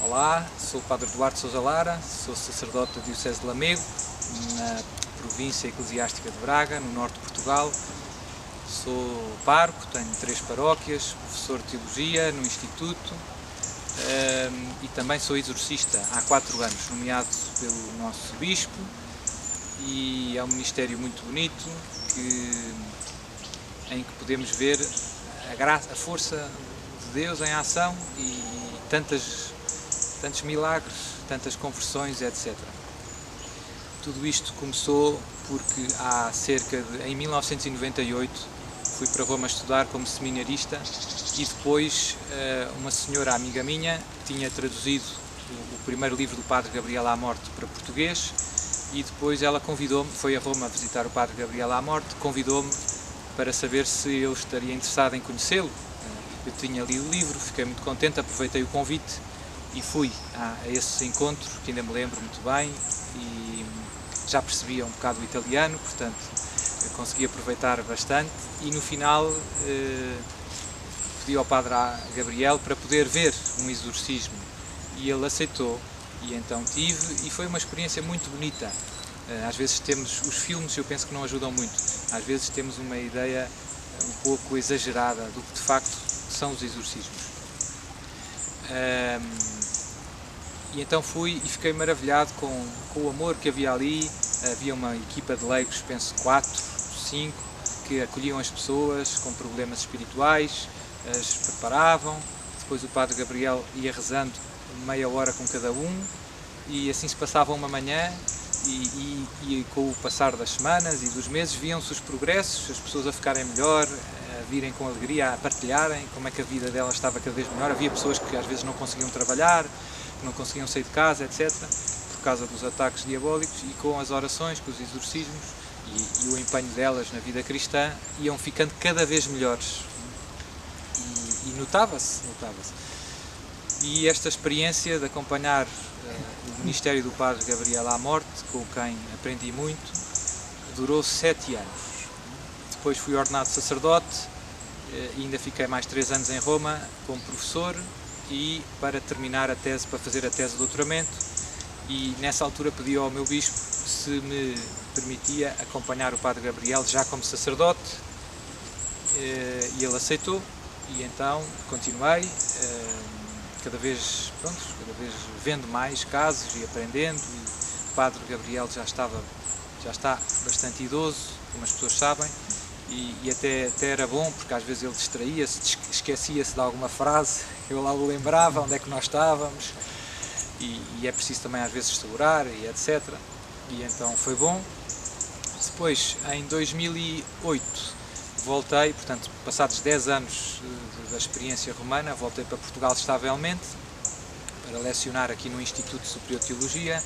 Olá, sou o Padre Duarte Sousa Lara, sou sacerdote da Diocese de Lamego, na província eclesiástica de Braga, no norte de Portugal. Sou pároco, tenho 3 paróquias, professor de Teologia no Instituto e também sou exorcista há 4 anos, nomeado pelo nosso Bispo, e é um ministério muito bonito em que podemos ver a força de Deus em ação e tantos milagres, tantas conversões, etc. Tudo isto começou porque em 1998 fui para Roma estudar como seminarista e depois uma senhora amiga minha tinha traduzido o primeiro livro do Padre Gabriel à Morte para português e depois ela convidou-me, foi a Roma visitar o Padre Gabriel à Morte, convidou-me para saber se eu estaria interessado em conhecê-lo. Eu tinha lido o livro, fiquei muito contente, aproveitei o convite e fui a esse encontro, que ainda me lembro muito bem, e já percebia um bocado o italiano, portanto eu consegui aproveitar bastante, e no final pedi ao Padre Gabriel para poder ver um exorcismo e ele aceitou, e então tive, e foi uma experiência muito bonita. Às vezes temos os filmes, eu penso que não ajudam muito, às vezes temos uma ideia um pouco exagerada do que de facto são os exorcismos. E então fui e fiquei maravilhado com o amor que havia ali. Havia uma equipa de leigos, penso 4, 5, que acolhiam as pessoas com problemas espirituais, as preparavam. Depois o Padre Gabriel ia rezando meia hora com cada um e assim se passava uma manhã e com o passar das semanas e dos meses viam-se os progressos, as pessoas a ficarem melhor, a virem com alegria, a partilharem como é que a vida delas estava cada vez melhor. Havia pessoas que às vezes não conseguiam trabalhar, não conseguiam sair de casa, etc., por causa dos ataques diabólicos, e com as orações, com os exorcismos e o empenho delas na vida cristã, iam ficando cada vez melhores. E notava-se. E esta experiência de acompanhar o ministério do Padre Gabriel à Morte, com quem aprendi muito, durou 7 anos. Depois fui ordenado sacerdote e ainda fiquei mais 3 anos em Roma como professor e para terminar para fazer a tese de doutoramento, e nessa altura pedi ao meu bispo se me permitia acompanhar o Padre Gabriel já como sacerdote, e ele aceitou, e então continuei, cada vez vendo mais casos e aprendendo, e o Padre Gabriel já está bastante idoso, como as pessoas sabem, e até era bom, porque às vezes ele distraía-se, esquecia-se de alguma frase, eu lá o lembrava onde é que nós estávamos, e é preciso também às vezes segurar, e etc. E então foi bom. Depois, em 2008, voltei, portanto, passados 10 anos da experiência romana, voltei para Portugal estavelmente, para lecionar aqui no Instituto Superior de Teologia,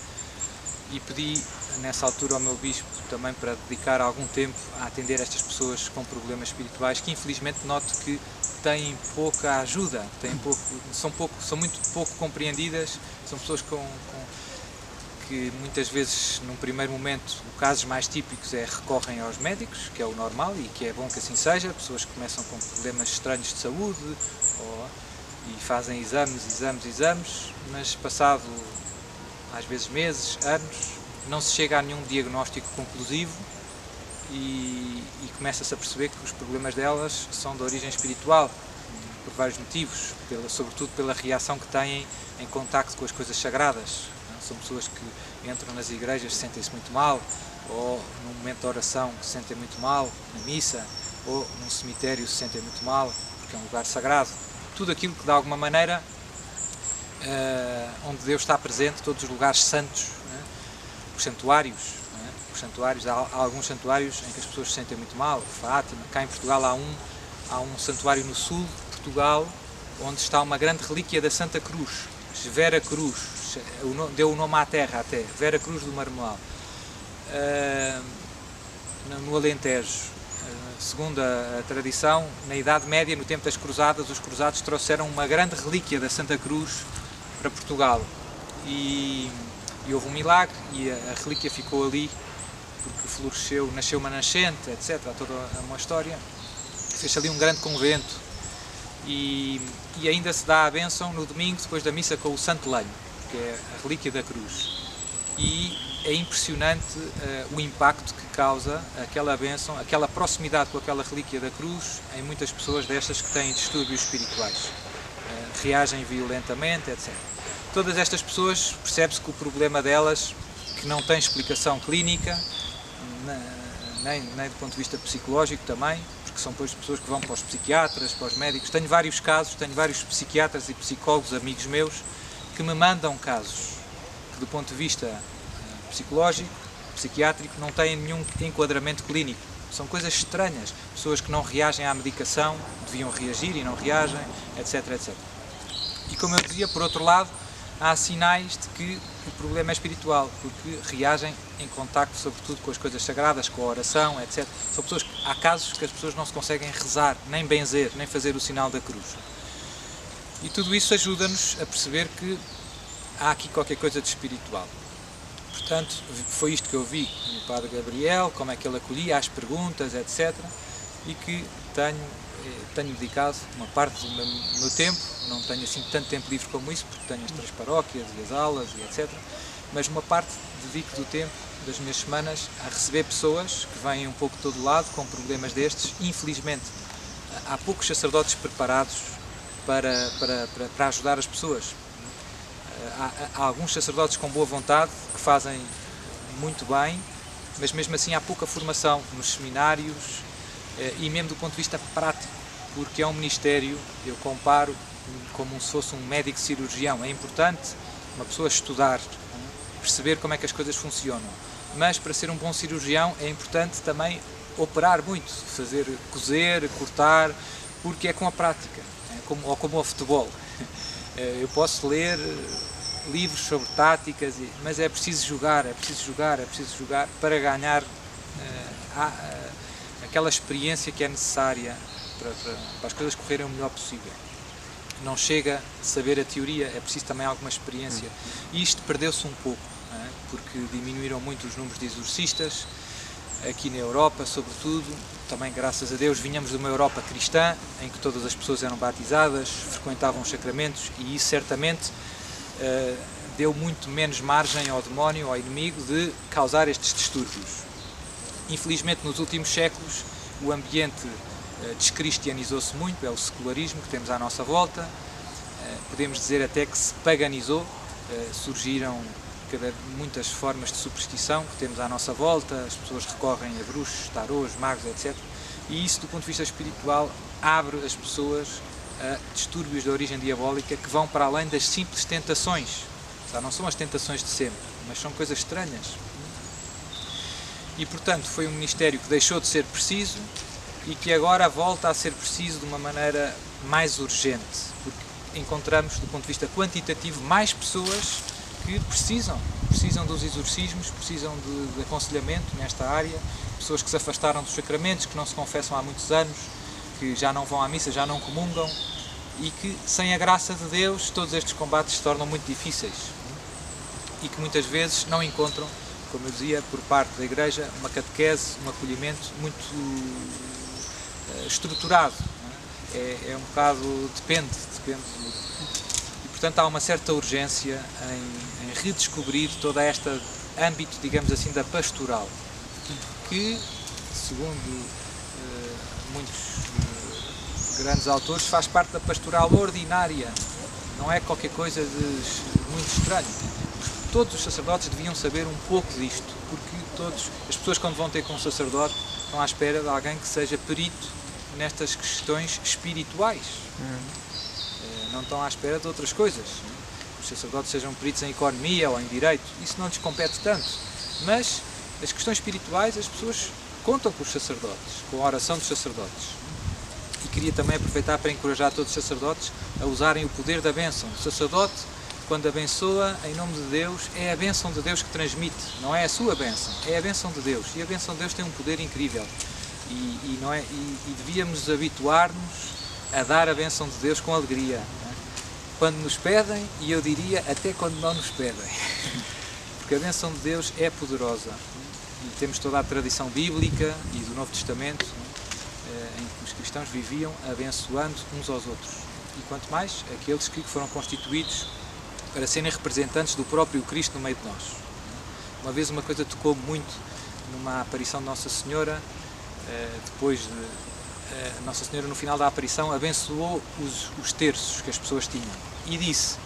e pedi nessa altura ao meu bispo também para dedicar algum tempo a atender estas pessoas com problemas espirituais, que infelizmente noto que têm pouca ajuda, são muito pouco compreendidas, são pessoas que muitas vezes, num primeiro momento, casos mais típicos recorrem aos médicos, que é o normal e que é bom que assim seja, pessoas que começam com problemas estranhos de saúde e fazem exames, mas passado às vezes meses, anos, não se chega a nenhum diagnóstico conclusivo e começa-se a perceber que os problemas delas são de origem espiritual, por vários motivos, sobretudo pela reação que têm em contacto com as coisas sagradas. São pessoas que entram nas igrejas, sentem-se muito mal, ou num momento de oração se sentem muito mal, na missa, ou num cemitério se sentem muito mal, porque é um lugar sagrado. Tudo aquilo que de alguma maneira, onde Deus está presente, todos os lugares santos, os santuários. Há alguns santuários em que as pessoas se sentem muito mal, Fátima. Cá em Portugal há um santuário no sul de Portugal, onde está uma grande relíquia da Santa Cruz, Vera Cruz, deu o nome à terra até, Vera Cruz do Marmoal, no Alentejo. Segundo a tradição, na Idade Média, no tempo das Cruzadas, os cruzados trouxeram uma grande relíquia da Santa Cruz para Portugal, e houve um milagre, e a relíquia ficou ali, porque floresceu, nasceu uma nascente, etc. Toda uma história. Fez ali um grande convento, e ainda se dá a bênção no domingo depois da missa com o Santo Lenho, que é a relíquia da cruz. E é impressionante o impacto que causa aquela bênção, aquela proximidade com aquela relíquia da cruz em muitas pessoas destas que têm distúrbios espirituais, reagem violentamente, etc. Todas estas pessoas, percebe-se que o problema delas, que não tem explicação clínica, nem do ponto de vista psicológico também, porque são depois pessoas que vão para os psiquiatras, para os médicos. Tenho vários casos, tenho vários psiquiatras e psicólogos, amigos meus, que me mandam casos que do ponto de vista psicológico, psiquiátrico, não têm nenhum enquadramento clínico. São coisas estranhas, pessoas que não reagem à medicação, deviam reagir e não reagem, etc, etc. E como eu dizia, por outro lado, há sinais de que o problema é espiritual, porque reagem em contacto, sobretudo, com as coisas sagradas, com a oração, etc. São pessoas que, há casos que as pessoas não se conseguem rezar, nem benzer, nem fazer o sinal da cruz. E tudo isso ajuda-nos a perceber que há aqui qualquer coisa de espiritual. Portanto, foi isto que eu vi no Padre Gabriel, como é que ele acolhia as perguntas, etc. E que tenho dedicado uma parte do meu tempo, não tenho assim tanto tempo livre como isso, porque tenho as 3 paróquias e as aulas e etc. Mas uma parte dedico do tempo, das minhas semanas, a receber pessoas que vêm um pouco de todo lado com problemas destes. Infelizmente, há poucos sacerdotes preparados para ajudar as pessoas. Há alguns sacerdotes com boa vontade que fazem muito bem, mas mesmo assim há pouca formação nos seminários e mesmo do ponto de vista prático, porque é um ministério, eu comparo como se fosse um médico cirurgião. É importante uma pessoa estudar, perceber como é que as coisas funcionam, mas para ser um bom cirurgião é importante também operar muito, fazer cozer, cortar, porque é com a prática, ou como ao futebol. Eu posso ler livros sobre táticas, mas é preciso jogar para ganhar aquela experiência que é necessária para as coisas correrem o melhor possível. Não chega a saber a teoria, é preciso também alguma experiência. E isto perdeu-se um pouco, porque diminuíram muito os números de exorcistas, aqui na Europa, sobretudo. Também, graças a Deus, vinhamos de uma Europa cristã, em que todas as pessoas eram batizadas, frequentavam os sacramentos, e isso certamente deu muito menos margem ao demónio, ao inimigo, de causar estes distúrbios. Infelizmente, nos últimos séculos, o ambiente descristianizou-se muito, é o secularismo que temos à nossa volta, podemos dizer até que se paganizou, surgiram muitas formas de superstição que temos à nossa volta, as pessoas recorrem a bruxos, tarôs, magos, etc. E isso, do ponto de vista espiritual, abre as pessoas a distúrbios de origem diabólica que vão para além das simples tentações. Já não são as tentações de sempre, mas são coisas estranhas. E, portanto, foi um ministério que deixou de ser preciso e que agora volta a ser preciso de uma maneira mais urgente, porque encontramos, do ponto de vista quantitativo, mais pessoas que precisam dos exorcismos, precisam de aconselhamento nesta área, pessoas que se afastaram dos sacramentos, que não se confessam há muitos anos, que já não vão à missa, já não comungam, e que, sem a graça de Deus, todos estes combates se tornam muito difíceis e que muitas vezes não encontram, como eu dizia, por parte da Igreja, uma catequese, um acolhimento muito estruturado. É um bocado, depende. E, portanto, há uma certa urgência em redescobrir todo este âmbito, digamos assim, da pastoral, que, segundo muitos grandes autores, faz parte da pastoral ordinária, não é qualquer coisa de muito estranho. Todos os sacerdotes deviam saber um pouco disto, porque as pessoas, quando vão ter com um sacerdote, estão à espera de alguém que seja perito nestas questões espirituais. Não estão à espera de outras coisas. Os sacerdotes sejam peritos em economia ou em direito, isso não lhes compete tanto. Mas as questões espirituais, as pessoas contam com os sacerdotes, com a oração dos sacerdotes. E queria também aproveitar para encorajar todos os sacerdotes a usarem o poder da bênção. O sacerdote, quando abençoa em nome de Deus, é a bênção de Deus que transmite, não é a sua bênção, é a bênção de Deus. E a bênção de Deus tem um poder incrível. E devíamos habituar-nos a dar a bênção de Deus com alegria, não é? Quando nos pedem, e eu diria até quando não nos pedem, porque a bênção de Deus é poderosa. E temos toda a tradição bíblica e do Novo Testamento, em que cristãos viviam abençoando uns aos outros. E quanto mais, aqueles que foram constituídos para serem representantes do próprio Cristo no meio de nós. Uma vez uma coisa tocou-me muito numa aparição de Nossa Senhora, depois de Nossa Senhora no final da aparição abençoou os terços que as pessoas tinham e disse: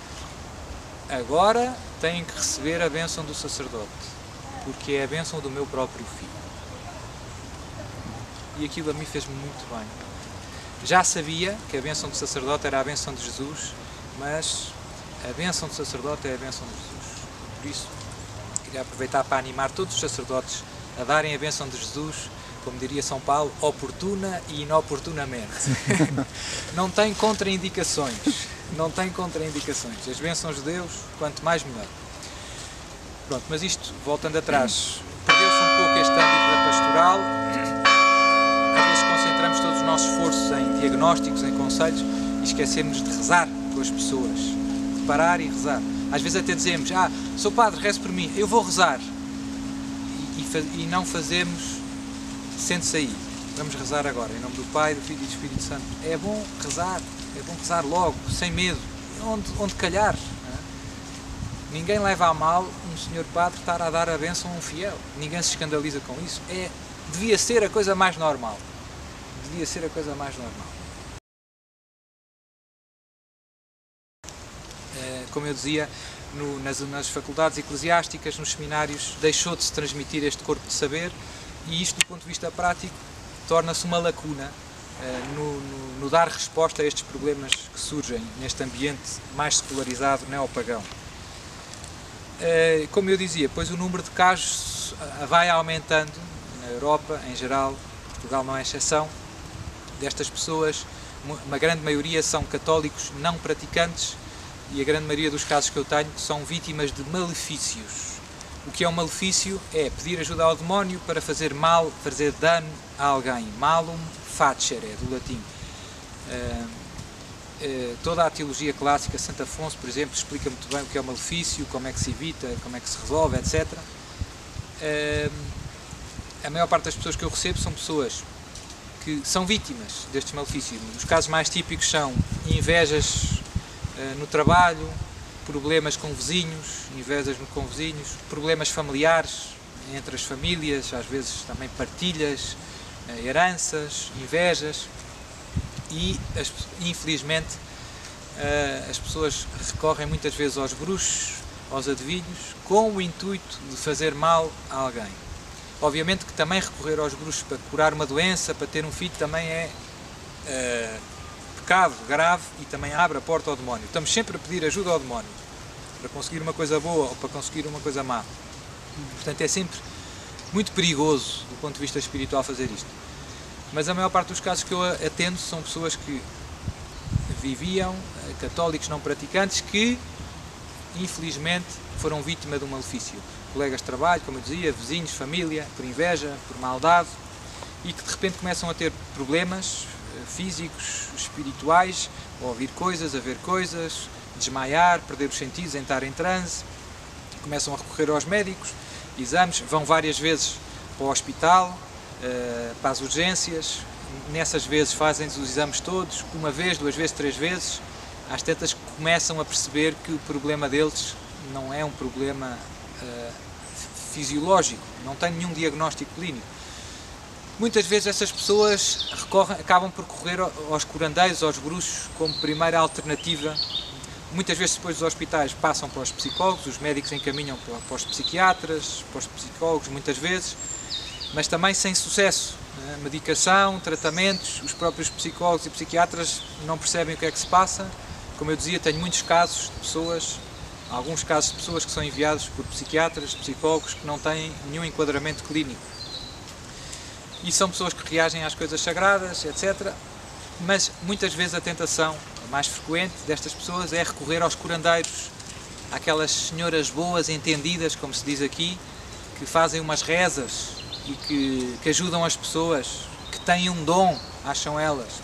agora têm que receber a bênção do sacerdote, porque é a bênção do meu próprio filho. E aquilo a mim fez-me muito bem. Já sabia que a bênção do sacerdote era a bênção de Jesus, mas a bênção do sacerdote é a bênção de Jesus. Por isso, queria aproveitar para animar todos os sacerdotes a darem a bênção de Jesus, como diria São Paulo, oportuna e inoportunamente. Não tem contraindicações. Não tem contraindicações. As bênçãos de Deus, quanto mais melhor. Pronto, mas isto, voltando atrás, perdeu-se um pouco este âmbito da pastoral. Às vezes concentramos todos os nossos esforços em diagnósticos, em conselhos, e esquecemos de rezar com as pessoas. De parar e rezar. Às vezes até dizemos: sou padre, reze por mim, eu vou rezar. E não fazemos, sente-se aí, vamos rezar agora, em nome do Pai, do Filho e do Espírito Santo. É bom rezar logo, sem medo, onde calhar. Não é? Ninguém leva a mal um senhor padre estar a dar a bênção a um fiel, ninguém se escandaliza com isso, devia ser a coisa mais normal, devia ser a coisa mais normal. Como eu dizia, nas faculdades eclesiásticas, nos seminários, deixou de se transmitir este corpo de saber, e isto, do ponto de vista prático, torna-se uma lacuna no dar resposta a estes problemas que surgem neste ambiente mais secularizado, neopagão. Como eu dizia, pois o número de casos vai aumentando na Europa, em geral, Portugal não é exceção, destas pessoas, uma grande maioria são católicos não praticantes, e a grande maioria dos casos que eu tenho são vítimas de malefícios. O que é um malefício? É pedir ajuda ao demónio para fazer mal, fazer dano a alguém. Malum facere, do latim. Toda a teologia clássica, Santo Afonso, por exemplo, explica muito bem o que é o malefício, como é que se evita, como é que se resolve, etc. A maior parte das pessoas que eu recebo são pessoas que são vítimas destes malefícios. Os casos mais típicos são invejas no trabalho, problemas com vizinhos, invejas com vizinhos, problemas familiares entre as famílias, às vezes também partilhas, heranças, invejas, e infelizmente as pessoas recorrem muitas vezes aos bruxos, aos adivinhos, com o intuito de fazer mal a alguém. Obviamente que também recorrer aos bruxos para curar uma doença, para ter um filho, também é pecado grave e também abre a porta ao demónio. Estamos sempre a pedir ajuda ao demónio para conseguir uma coisa boa ou para conseguir uma coisa má. Portanto, é sempre muito perigoso do ponto de vista espiritual fazer isto. Mas a maior parte dos casos que eu atendo são pessoas que viviam, católicos não praticantes, que infelizmente foram vítimas de um malefício. Colegas de trabalho, como eu dizia, vizinhos, família, por inveja, por maldade, e que de repente começam a ter problemas físicos, espirituais, a ouvir coisas, a ver coisas, desmaiar, perder os sentidos, entrar em transe, começam a recorrer aos médicos, exames, vão várias vezes para o hospital, para as urgências, nessas vezes fazem-se os exames todos, uma vez, duas vezes, três vezes, às tantas começam a perceber que o problema deles não é um problema fisiológico, não tem nenhum diagnóstico clínico. Muitas vezes essas pessoas acabam por recorrer aos curandeiros, aos bruxos, como primeira alternativa. Muitas vezes depois dos hospitais passam para os psicólogos, os médicos encaminham para os psiquiatras, para os psicólogos muitas vezes, mas também sem sucesso. Medicação, tratamentos, os próprios psicólogos e psiquiatras não percebem o que é que se passa. Como eu dizia, tenho muitos casos de pessoas, alguns casos de pessoas que são enviados por psiquiatras, psicólogos, que não têm nenhum enquadramento clínico. E são pessoas que reagem às coisas sagradas, etc. Mas muitas vezes a tentação mais frequente destas pessoas é recorrer aos curandeiros, àquelas senhoras boas, entendidas, como se diz aqui, que fazem umas rezas e que ajudam as pessoas, que têm um dom, acham elas.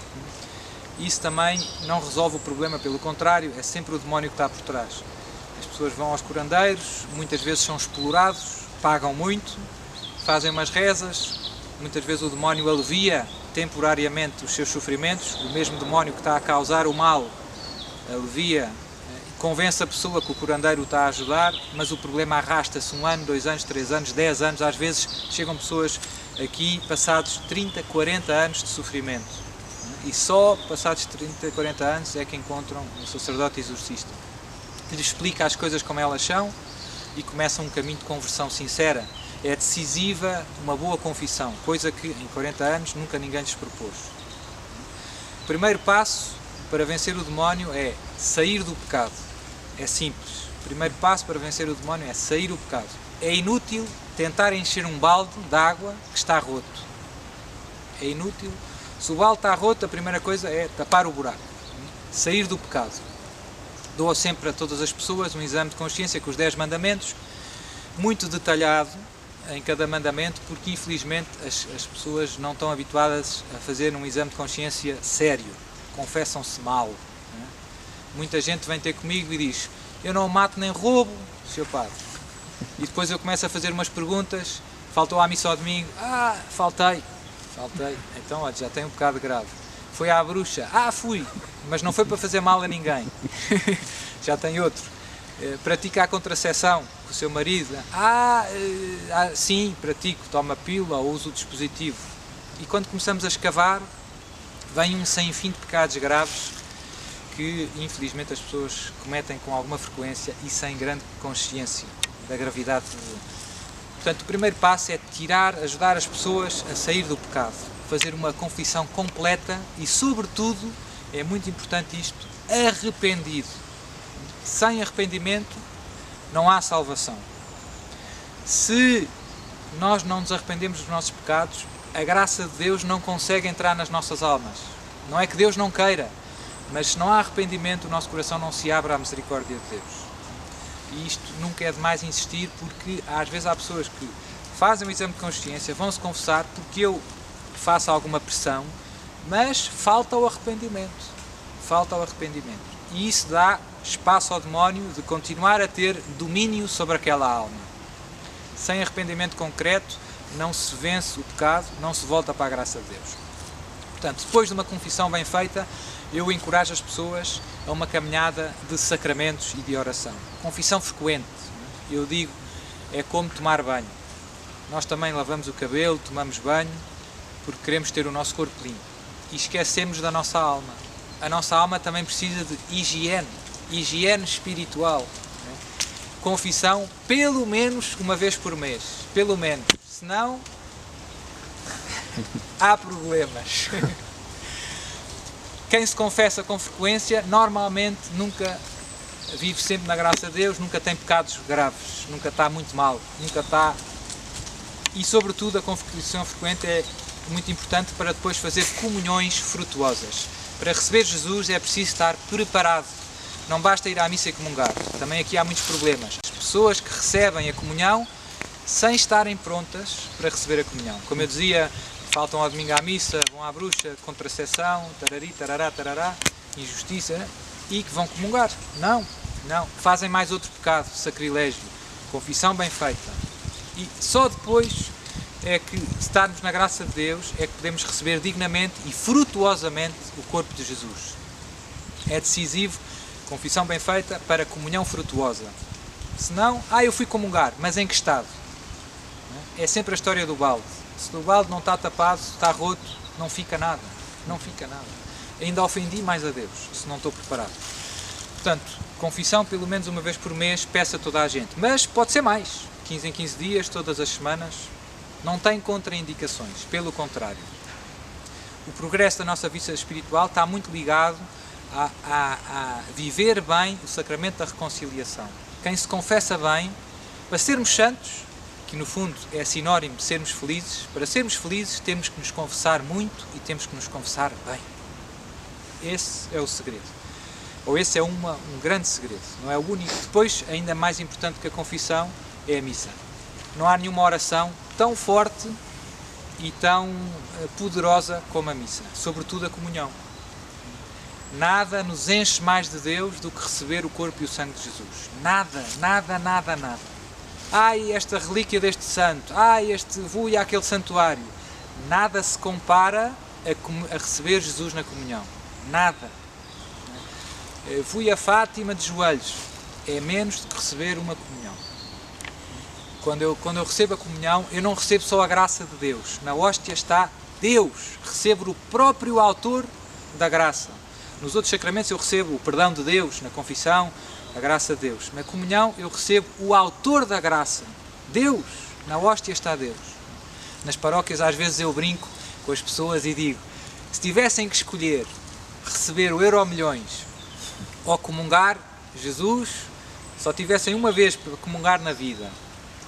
Isso também não resolve o problema, pelo contrário, é sempre o demónio que está por trás. As pessoas vão aos curandeiros, muitas vezes são explorados, pagam muito, fazem umas rezas, muitas vezes o demónio alivia temporariamente os seus sofrimentos, o mesmo demónio que está a causar o mal alivia, convence a pessoa que o curandeiro o está a ajudar, mas o problema arrasta-se 1 ano, 2 anos, 3 anos, 10 anos, às vezes chegam pessoas aqui passados 30, 40 anos de sofrimento. E só passados 30, 40 anos é que encontram um sacerdote exorcista, que lhes explica as coisas como elas são e começa um caminho de conversão sincera. É decisiva uma boa confissão, coisa que em 40 anos nunca ninguém lhes propôs. O primeiro passo para vencer o demónio é sair do pecado. É simples. O primeiro passo para vencer o demónio é sair do pecado. É inútil tentar encher um balde de água que está roto. É inútil. Se o balde está roto, a primeira coisa é tapar o buraco. Sair do pecado. Dou sempre a todas as pessoas um exame de consciência com os 10 mandamentos, muito detalhado em cada mandamento, porque infelizmente as pessoas não estão habituadas a fazer um exame de consciência sério. Confessam-se mal. Muita gente vem ter comigo e diz: eu não mato nem roubo, Sr. Padre. E depois eu começo a fazer umas perguntas: faltou à missa ao domingo? Faltei. Então, olha, já tem um pecado grave. Foi à bruxa? Fui, mas não foi para fazer mal a ninguém. Já tem outro. Pratica a contracepção com o seu marido? Sim, pratico, toma pílula ou uso o dispositivo. E quando começamos a escavar, vem um sem fim de pecados graves que, infelizmente, as pessoas cometem com alguma frequência e sem grande consciência da gravidade. Portanto, o primeiro passo é ajudar as pessoas a sair do pecado, fazer uma confissão completa e, sobretudo, é muito importante isto, arrependido. Sem arrependimento não há salvação. Se nós não nos arrependemos dos nossos pecados, a graça de Deus não consegue entrar nas nossas almas. Não é que Deus não queira, mas se não há arrependimento, o nosso coração não se abre à misericórdia de Deus. E isto nunca é demais insistir, porque às vezes há pessoas que fazem o exame de consciência, vão-se confessar porque eu faço alguma pressão, mas falta o arrependimento. E isso dá espaço ao demónio de continuar a ter domínio sobre aquela alma. Sem arrependimento concreto, não se vence o pecado, não se volta para a graça de Deus. Portanto, depois de uma confissão bem feita, eu encorajo as pessoas a uma caminhada de sacramentos e de oração. Confissão frequente, eu digo, é como tomar banho. Nós também lavamos o cabelo, tomamos banho, porque queremos ter o nosso corpo limpo. E esquecemos da nossa alma. A nossa alma também precisa de higiene espiritual. Confissão, pelo menos uma vez por mês. Pelo menos. Senão, há problemas. Quem se confessa com frequência, normalmente nunca vive sempre na graça de Deus, nunca tem pecados graves, nunca está muito mal, E, sobretudo, a confissão frequente é muito importante para depois fazer comunhões frutuosas. Para receber Jesus é preciso estar preparado. Não basta ir à missa e comungar. Também aqui há muitos problemas. As pessoas que recebem a comunhão sem estarem prontas para receber a comunhão. Como eu dizia, faltam ao domingo à missa, vão à bruxa, contracepção, tarari, tarará, tarará, injustiça, e que vão comungar. Não. Fazem mais outro pecado, sacrilégio. Confissão bem feita. E só depois é que, se estarmos na graça de Deus, é que podemos receber dignamente e frutuosamente o corpo de Jesus. É decisivo, confissão bem feita, para comunhão frutuosa. Senão, eu fui comungar, mas em que estado? É sempre a história do balde. Se o balde não está tapado, está roto, não fica nada. Ainda ofendi mais a Deus, se não estou preparado. Portanto, confissão pelo menos uma vez por mês, peça a toda a gente. Mas pode ser mais, 15 em 15 dias, todas as semanas. Não tem contraindicações, pelo contrário. O progresso da nossa vida espiritual está muito ligado a viver bem o sacramento da reconciliação. Quem se confessa bem, para sermos santos, que no fundo é sinónimo de sermos felizes, para sermos felizes temos que nos confessar muito e temos que nos confessar bem. Esse é o segredo. Ou esse é um grande segredo, não é o único. Depois, ainda mais importante que a confissão, é a missa. Não há nenhuma oração tão forte e tão poderosa como a missa, sobretudo a comunhão. Nada nos enche mais de Deus do que receber o corpo e o sangue de Jesus. Nada. Esta relíquia deste santo, vou àquele santuário. Nada se compara a receber Jesus na comunhão. Nada. Fui a Fátima de joelhos. É menos do que receber uma comunhão. Quando eu recebo a comunhão, eu não recebo só a graça de Deus. Na hóstia está Deus. Recebo o próprio autor da graça. Nos outros sacramentos eu recebo o perdão de Deus, na confissão, a graça de Deus. Na comunhão eu recebo o autor da graça. Deus. Na hóstia está Deus. Nas paróquias às vezes eu brinco com as pessoas e digo, se tivessem que escolher receber o Euromilhões ou comungar Jesus, só tivessem uma vez para comungar na vida,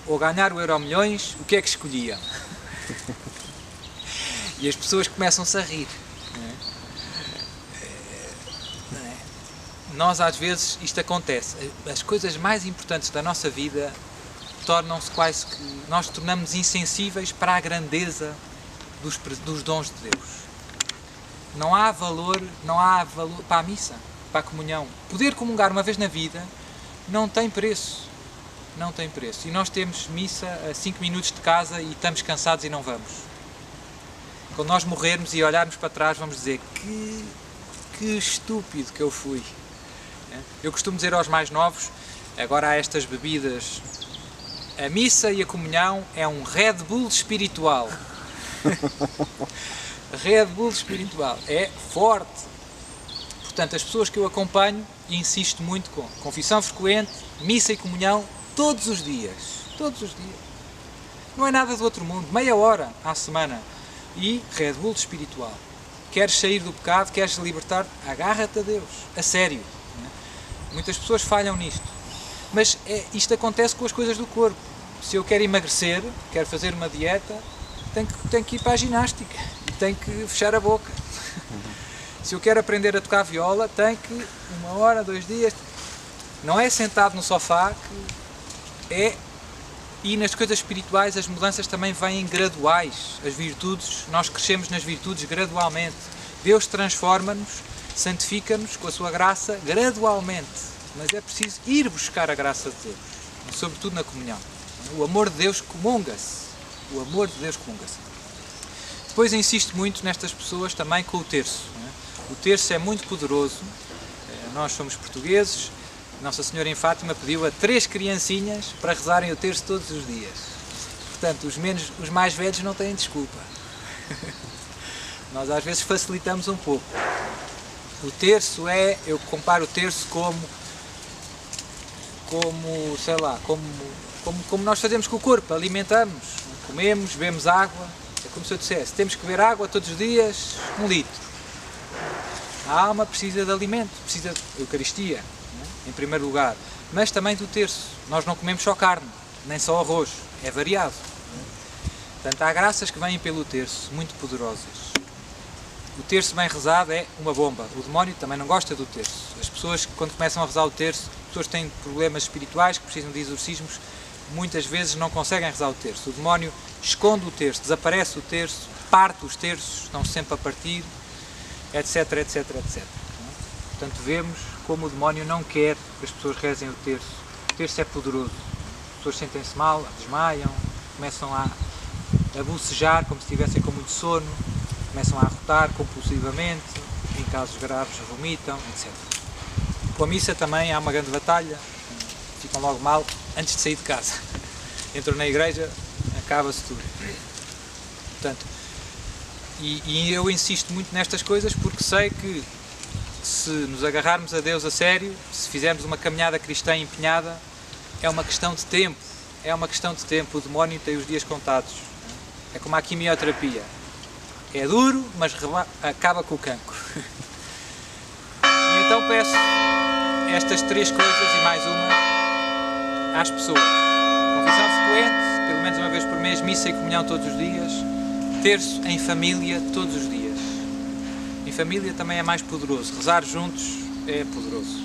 ou ganhar o Euromilhões, o que é que escolhiam? E as pessoas começam-se a rir. Não é? Nós às vezes isto acontece. As coisas mais importantes da nossa vida tornam-se quase que... Nós tornamos insensíveis para a grandeza dos dons de Deus. Não há valor para a missa, para a comunhão. Poder comungar uma vez na vida não tem preço. Não tem preço. E nós temos missa a 5 minutos de casa e estamos cansados e não vamos. Quando nós morrermos e olharmos para trás, vamos dizer que estúpido que eu fui. Eu costumo dizer aos mais novos, agora há estas bebidas, a missa e a comunhão é um Red Bull espiritual. Red Bull espiritual. É forte. Portanto, as pessoas que eu acompanho, e insisto muito com confissão frequente, missa e comunhão, todos os dias. Todos os dias. Não é nada do outro mundo. Meia hora à semana. E Red Bull espiritual. Queres sair do pecado, queres libertar, agarra-te a Deus. A sério. Muitas pessoas falham nisto. Mas isto acontece com as coisas do corpo. Se eu quero emagrecer, quero fazer uma dieta, tenho que ir para a ginástica. E tenho que fechar a boca. Se eu quero aprender a tocar viola, tenho que 1 hora, 2 dias. Não é sentado no sofá que é. E nas coisas espirituais as mudanças também vêm graduais. As virtudes, nós crescemos nas virtudes gradualmente. Deus transforma-nos, santifica-nos com a sua graça gradualmente. Mas é preciso ir buscar a graça de Deus, sobretudo na comunhão. O amor de Deus comunga-se. O amor de Deus comunga-se. Depois insisto muito nestas pessoas também com o terço. O terço é muito poderoso. Nós somos portugueses. Nossa Senhora em Fátima pediu a 3 criancinhas para rezarem o terço todos os dias. Portanto, os mais velhos não têm desculpa. Nós às vezes facilitamos um pouco. O terço eu comparo o terço como sei lá, como nós fazemos com o corpo, alimentamos, comemos, bebemos água. É como se eu dissesse, temos que beber água todos os dias, 1 litro. A alma precisa de alimento, precisa de Eucaristia, em primeiro lugar, mas também do terço. Nós não comemos só carne, nem só arroz, é variado. Portanto, há graças que vêm pelo terço, muito poderosas. O terço bem rezado é uma bomba. O demónio também não gosta do terço. As pessoas, quando começam a rezar o terço, pessoas que têm problemas espirituais, que precisam de exorcismos, muitas vezes não conseguem rezar o terço. O demónio esconde o terço, desaparece o terço, parte os terços, estão sempre a partir, etc, etc, etc. Portanto, vemos como o demónio não quer que as pessoas rezem o terço. O terço é poderoso. As pessoas sentem-se mal, desmaiam, começam a bocejar como se estivessem com muito sono, começam a arrotar compulsivamente, em casos graves vomitam, etc. Com a missa também há uma grande batalha, ficam logo mal antes de sair de casa. Entram na igreja, acaba-se tudo. Portanto, e eu insisto muito nestas coisas porque sei que se nos agarrarmos a Deus a sério, se fizermos uma caminhada cristã empenhada, é uma questão de tempo. É uma questão de tempo. O demónio tem os dias contados. É como a quimioterapia. É duro, mas acaba com o cancro. E então peço estas 3 coisas e mais uma às pessoas. Confissão frequente, pelo menos uma vez por mês, missa e comunhão todos os dias. Terço em família todos os dias. Em família também é mais poderoso. Rezar juntos é poderoso.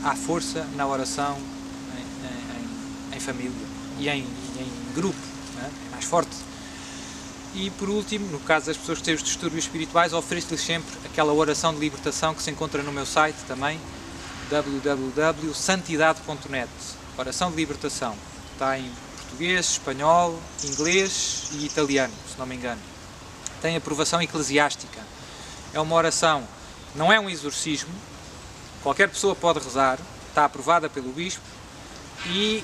Há força na oração em família e em grupo. É mais forte. E por último, no caso das pessoas que têm os distúrbios espirituais, ofereço-lhes sempre aquela oração de libertação que se encontra no meu site também, www.santidade.net. Oração de libertação. Está em português, espanhol, inglês e italiano, se não me engano. tem aprovação eclesiástica. É uma oração, não é um exorcismo, qualquer pessoa pode rezar, está aprovada pelo bispo e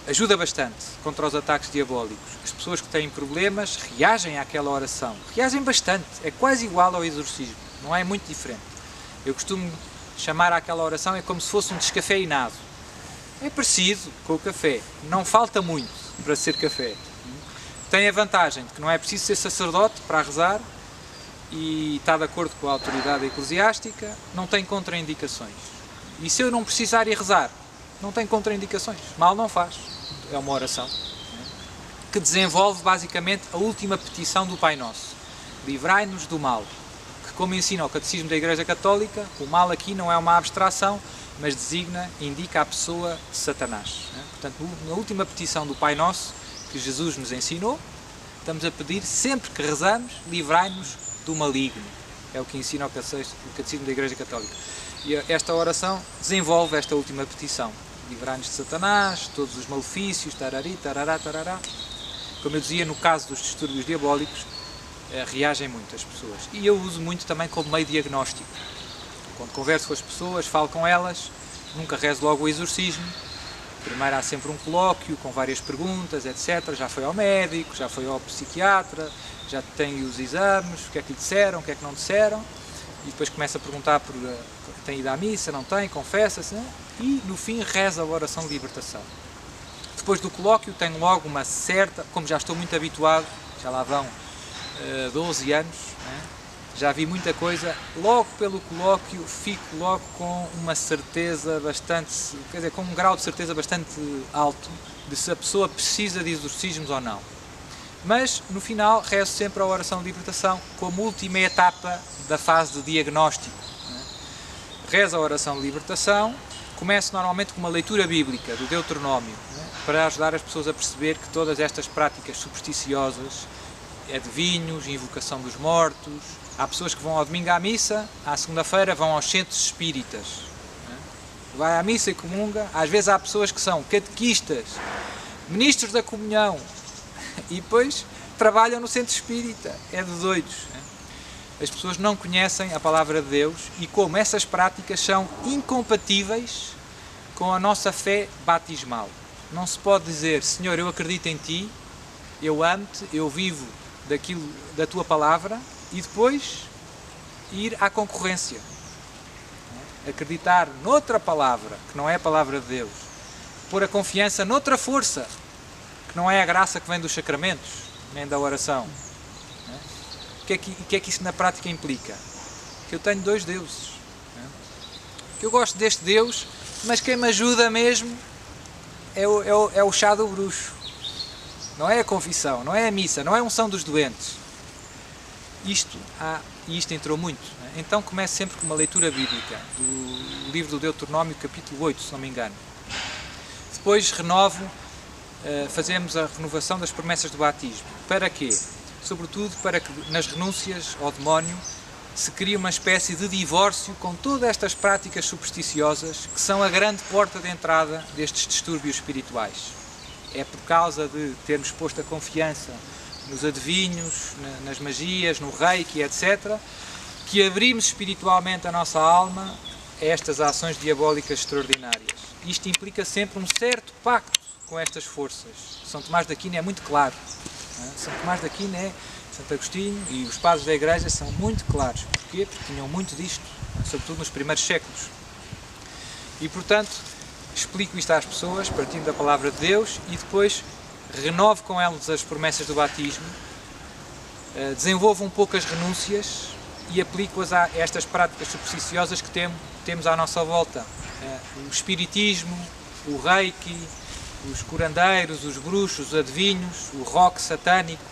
ajuda bastante contra os ataques diabólicos. As pessoas que têm problemas reagem àquela oração, reagem bastante, é quase igual ao exorcismo, não é muito diferente. Eu costumo chamar àquela oração é como se fosse um descafeinado. É parecido com o café, não falta muito para ser café. Tem a vantagem de que não é preciso ser sacerdote para rezar e está de acordo com a autoridade eclesiástica, não tem contraindicações. E se eu não precisar ir rezar, não tem contraindicações, mal não faz. É uma oração que desenvolve basicamente a última petição do Pai Nosso. Livrai-nos do mal, que como ensina o Catecismo da Igreja Católica, o mal aqui não é uma abstração, mas indica a pessoa de Satanás. Portanto, na última petição do Pai Nosso, que Jesus nos ensinou, estamos a pedir, sempre que rezamos, livrai-nos do maligno. É o que ensina o Catecismo da Igreja Católica. E esta oração desenvolve esta última petição. Livrai-nos de Satanás, todos os malefícios, tarari, tarará, tarará. Como eu dizia, no caso dos distúrbios diabólicos, reagem muito as pessoas. E eu uso muito também como meio diagnóstico. Quando converso com as pessoas, falo com elas, nunca rezo logo o exorcismo. Primeiro há sempre um colóquio com várias perguntas, etc. Já foi ao médico, já foi ao psiquiatra, já tem os exames, o que é que lhe disseram, o que é que não disseram. E depois começa a perguntar por tem ido à missa, não tem, confessa-se, né? E no fim reza a oração de libertação. Depois do colóquio tenho logo uma certa, como já estou muito habituado, já lá vão 12 anos, né? Já vi muita coisa, logo pelo colóquio fico logo com uma certeza bastante, quer dizer, com um grau de certeza bastante alto de se a pessoa precisa de exorcismos ou não. Mas no final rezo sempre a oração de libertação como última etapa da fase de diagnóstico. Rezo a oração de libertação, começo normalmente com uma leitura bíblica do Deuteronómio, para ajudar as pessoas a perceber que todas estas práticas supersticiosas, adivinhos, invocação dos mortos, há pessoas que vão ao domingo à missa, à segunda-feira vão aos centros espíritas, vai à missa e comunga, às vezes há pessoas que são catequistas, ministros da comunhão e depois trabalham no centro espírita, é de doidos. As pessoas não conhecem a palavra de Deus e como essas práticas são incompatíveis com a nossa fé batismal. Não se pode dizer, Senhor, eu acredito em Ti, eu amo-te, eu vivo da Tua palavra e depois ir à concorrência. Acreditar noutra palavra, que não é a palavra de Deus. Pôr a confiança noutra força, que não é a graça que vem dos sacramentos, nem da oração. O que é que isso na prática implica? Que eu tenho dois deuses. Que eu gosto deste Deus, mas quem me ajuda mesmo é o chá do bruxo. Não é a confissão, não é a missa, não é a unção dos doentes. Isto entrou muito. Então começo sempre com uma leitura bíblica do livro do Deuteronómio, capítulo 8, se não me engano. Depois fazemos a renovação das promessas do batismo. Para quê? Sobretudo para que nas renúncias ao demónio se crie uma espécie de divórcio com todas estas práticas supersticiosas que são a grande porta de entrada destes distúrbios espirituais. É por causa de termos posto a confiança nos adivinhos, nas magias, no reiki, etc., que abrimos espiritualmente a nossa alma a estas ações diabólicas extraordinárias. Isto implica sempre um certo pacto com estas forças. São Tomás de Aquino é muito claro. São Tomás de Aquino Santo Agostinho e os padres da Igreja são muito claros. Porquê? Porque tinham muito disto, sobretudo nos primeiros séculos. E, portanto, explico isto às pessoas, partindo da palavra de Deus, e depois renovo com elas as promessas do batismo, desenvolvo um pouco as renúncias e aplico-as a estas práticas supersticiosas que temos à nossa volta. O espiritismo, o reiki, os curandeiros, os bruxos, os adivinhos, o rock satânico,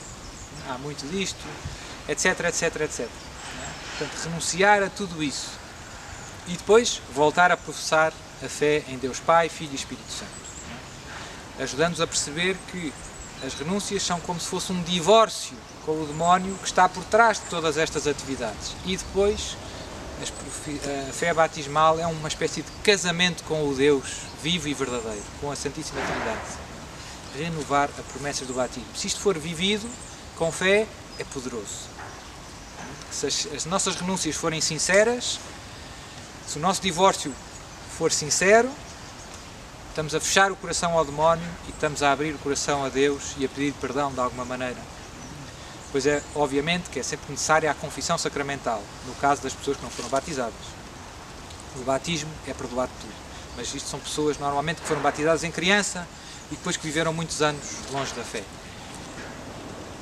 há muito disto, etc, etc, etc. Portanto, renunciar a tudo isso e depois voltar a professar a fé em Deus Pai, Filho e Espírito Santo, ajudando-nos a perceber que as renúncias são como se fosse um divórcio com o demónio que está por trás de todas estas atividades. E depois a fé batismal é uma espécie de casamento com o Deus vivo e verdadeiro, com a Santíssima Trindade. Renovar as promessas do batismo. Se isto for vivido com fé, é poderoso. Se as nossas renúncias forem sinceras, se o nosso divórcio for sincero, estamos a fechar o coração ao demónio e estamos a abrir o coração a Deus e a pedir perdão de alguma maneira. Pois é, obviamente, que é sempre necessária a confissão sacramental, no caso das pessoas que não foram batizadas. O batismo é perdoar tudo, mas isto são pessoas normalmente que foram batizadas em criança e depois que viveram muitos anos longe da fé.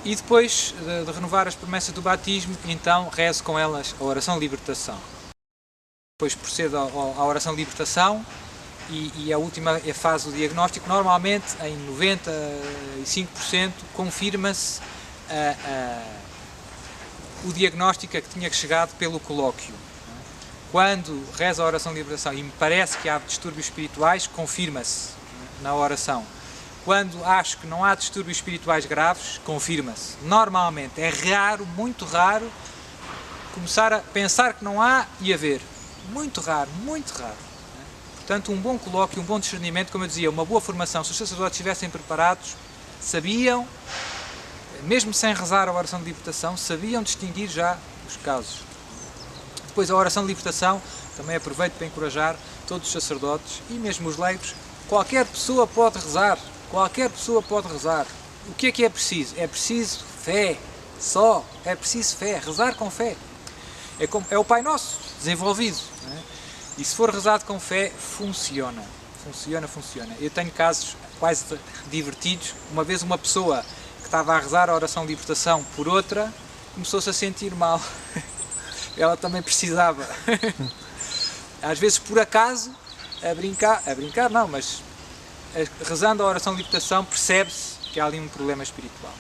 E depois de renovar as promessas do batismo, então rezo com elas a oração de libertação. Depois procedo à oração de libertação e a última é a fase do diagnóstico. Normalmente, em 95%, confirma-se o diagnóstico a que tinha chegado pelo colóquio. Quando rezo a oração de libertação e me parece que há distúrbios espirituais, confirma-se na oração. Quando acho que não há distúrbios espirituais graves, confirma-se. Normalmente, é raro, muito raro, começar a pensar que não há e haver. Muito raro, muito raro. Portanto, um bom colóquio, um bom discernimento, como eu dizia, uma boa formação, se os sacerdotes estivessem preparados, sabiam, mesmo sem rezar a oração de libertação, sabiam distinguir já os casos. Depois, a oração de libertação, também aproveito para encorajar todos os sacerdotes e mesmo os leigos. Qualquer pessoa pode rezar, qualquer pessoa pode rezar. O que é preciso? É preciso fé, só, é preciso fé, rezar com fé. É o Pai Nosso, desenvolvido. Não é? E se for rezado com fé, funciona. Funciona. Eu tenho casos quase divertidos. Uma vez uma pessoa que estava a rezar a oração de libertação por outra, começou-se a sentir mal. Ela também precisava. Às vezes, por acaso, a brincar não, mas rezando a oração de libertação, percebe-se que há ali um problema espiritual.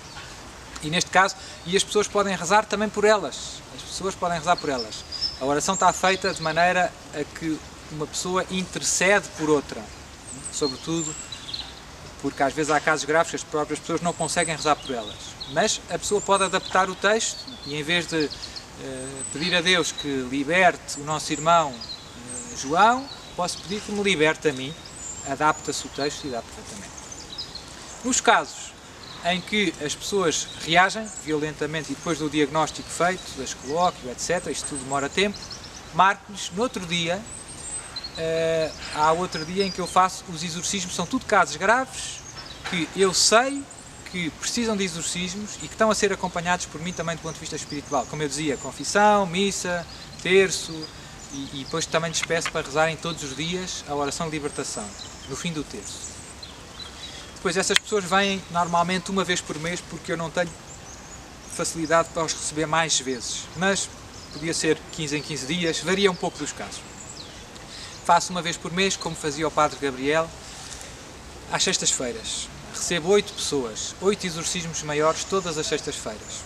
E neste caso, as pessoas podem rezar também por elas. As pessoas podem rezar por elas. A oração está feita de maneira a que uma pessoa intercede por outra. Sobretudo porque às vezes há casos graves que as próprias pessoas não conseguem rezar por elas. Mas a pessoa pode adaptar o texto e em vez de pedir a Deus que liberte o nosso irmão João, posso pedir que me liberte a mim. Adapta-se o texto e dá perfeitamente. Nos casos em que as pessoas reagem violentamente e depois do diagnóstico feito, das colóquio, etc., isto tudo demora tempo, marco-lhes no outro dia, há outro dia em que eu faço os exorcismos, são tudo casos graves, que eu sei que precisam de exorcismos e que estão a ser acompanhados por mim também do ponto de vista espiritual. Como eu dizia, confissão, missa, terço e depois também despeço para rezarem todos os dias a oração de libertação, no fim do terço. Depois essas pessoas vêm normalmente uma vez por mês porque eu não tenho facilidade para os receber mais vezes, mas podia ser 15 em 15 dias, varia um pouco dos casos. Faço uma vez por mês, como fazia o Padre Gabriel, às sextas-feiras. Recebo 8 pessoas, 8 exorcismos maiores todas as sextas-feiras.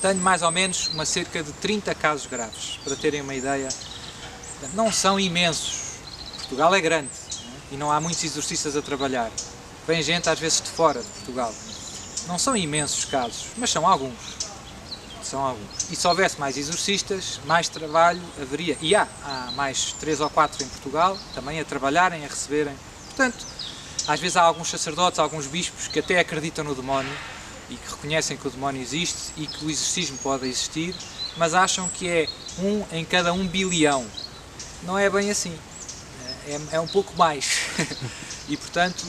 Tenho mais ou menos cerca de 30 casos graves, para terem uma ideia. Não são imensos. Portugal é grande, né? E não há muitos exorcistas a trabalhar. Vem gente às vezes de fora de Portugal. Não são imensos casos, mas são alguns. São alguns. E se houvesse mais exorcistas, mais trabalho haveria. E há mais 3 ou 4 em Portugal, também a trabalharem, a receberem. Portanto, às vezes há alguns sacerdotes, alguns bispos que até acreditam no demónio e que reconhecem que o demónio existe e que o exorcismo pode existir, mas acham que é 1 em cada 1 bilhão. Não é bem assim. É um pouco mais. E, portanto,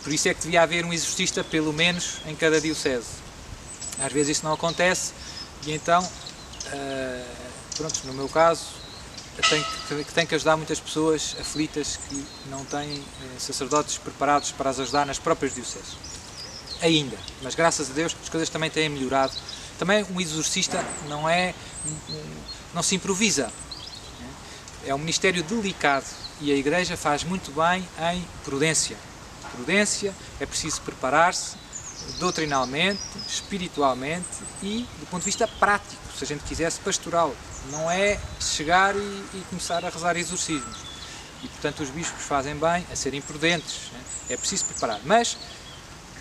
por isso é que devia haver um exorcista, pelo menos, em cada diocese. Às vezes isso não acontece e então, pronto, no meu caso, tenho que ajudar muitas pessoas aflitas que não têm sacerdotes preparados para as ajudar nas próprias dioceses. Ainda, mas graças a Deus as coisas também têm melhorado. Também um exorcista não se improvisa. É um ministério delicado e a Igreja faz muito bem em prudência. Prudência, é preciso preparar-se doutrinalmente, espiritualmente e do ponto de vista prático, se a gente quisesse pastoral. Não é chegar e começar a rezar exorcismos. E, portanto, os bispos fazem bem a serem prudentes. Né? É preciso preparar. Mas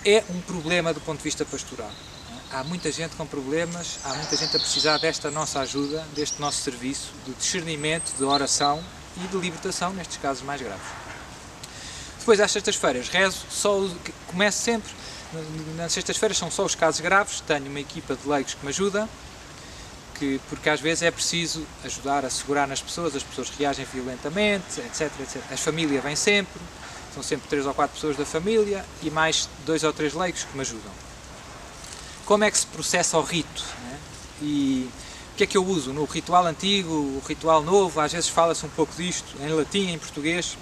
é um problema do ponto de vista pastoral. Né? Há muita gente com problemas, há muita gente a precisar desta nossa ajuda, deste nosso serviço de discernimento, de oração e de libertação, nestes casos mais graves. Depois, às sextas-feiras, rezo, começo sempre nas sextas-feiras são só os casos graves, tenho uma equipa de leigos que me ajuda, porque às vezes é preciso ajudar a segurar nas pessoas, as pessoas reagem violentamente, etc, etc. A família vem sempre, são sempre 3 ou 4 pessoas da família e mais 2 ou 3 leigos que me ajudam. Como é que se processa o rito, né? E o que é que eu uso? No ritual antigo, o ritual novo, às vezes fala-se um pouco disto, em latim, em português.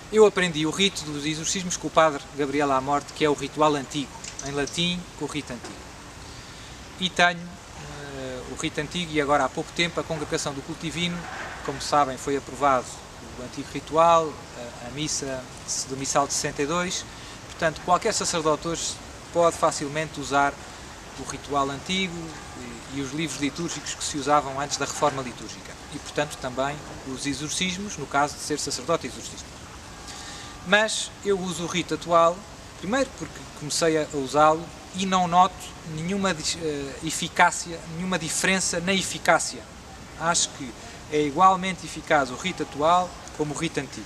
Eu aprendi o rito dos exorcismos com o padre Gabriel à Morte, que é o ritual antigo, em latim, com o rito antigo. E tenho o rito antigo e agora há pouco tempo a Congregação do Culto Divino, como sabem, foi aprovado o antigo ritual, a missa do Missal de 62, portanto qualquer sacerdote hoje pode facilmente usar o ritual antigo e os livros litúrgicos que se usavam antes da reforma litúrgica e portanto também os exorcismos, no caso de ser sacerdote exorcista. Mas eu uso o rito atual, primeiro porque comecei a usá-lo e não noto nenhuma eficácia, nenhuma diferença na eficácia. Acho que é igualmente eficaz o rito atual como o rito antigo.